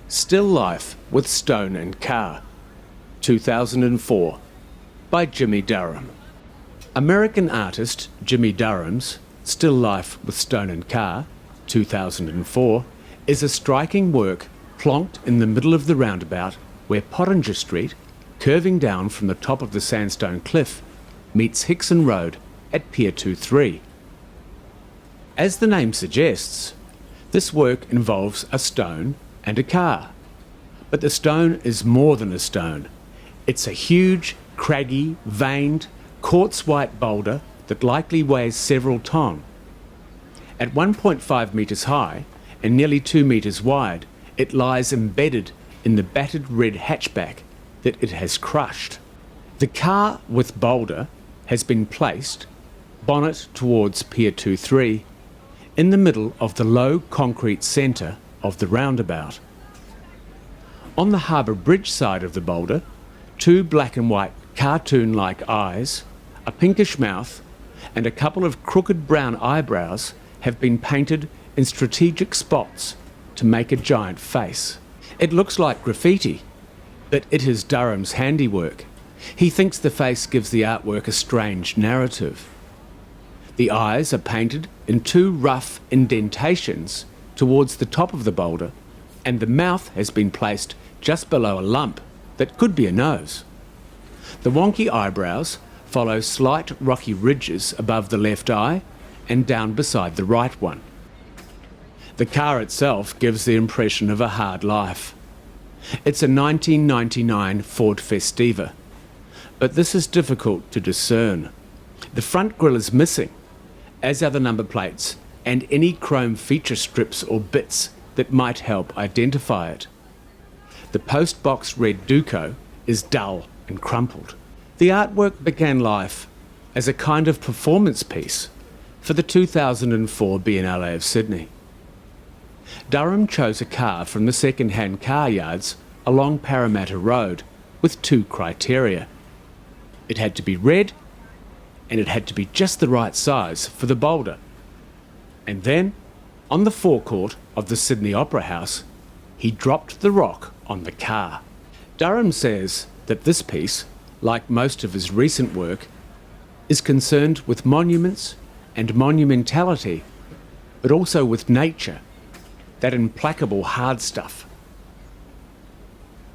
Still Life with Stone and Car, 2004, by Jimmie Durham. American artist Jimmie Durham's Still Life with Stone and Car, 2004, is a striking work plonked in the middle of the roundabout where Pottinger Street, curving down from the top of the sandstone cliff, meets Hickson Road at Pier 23. As the name suggests, this work involves a stone and a car. But the stone is more than a stone. It's a huge, craggy, veined, quartz-white boulder that likely weighs several tonne. At 1.5 metres high and nearly 2 metres wide, it lies embedded in the battered red hatchback that it has crushed. The car with boulder has been placed, bonnet towards Pier 23, in the middle of the low concrete centre of the roundabout. On the Harbour Bridge side of the boulder, two black and white cartoon-like eyes, a pinkish mouth, and a couple of crooked brown eyebrows have been painted in strategic spots to make a giant face. It looks like graffiti, but it is Durham's handiwork. He thinks the face gives the artwork a strange narrative. The eyes are painted in two rough indentations towards the top of the boulder, and the mouth has been placed just below a lump that could be a nose. The wonky eyebrows follow slight rocky ridges above the left eye and down beside the right one. The car itself gives the impression of a hard life. It's a 1999 Ford Festiva, but this is difficult to discern. The front grille is missing, as are the number plates and any chrome feature strips or bits that might help identify it. The postbox red Duco is dull and crumpled. The artwork began life as a kind of performance piece for the 2004 Biennale of Sydney. Durham chose a car from the second-hand car yards along Parramatta Road with two criteria. It had to be red, and it had to be just the right size for the boulder. And then, on the forecourt of the Sydney Opera House, he dropped the rock on the car. Durham says that this piece, like most of his recent work, is concerned with monuments and monumentality, but also with nature, that implacable hard stuff.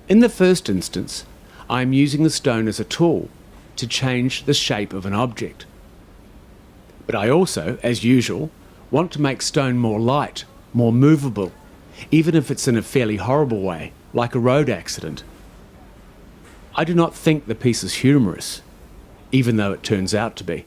In the first instance, I am using the stone as a tool to change the shape of an object. But I also, as usual, want to make stone more light, more movable, even if it's in a fairly horrible way, like a road accident. I do not think the piece is humorous, even though it turns out to be.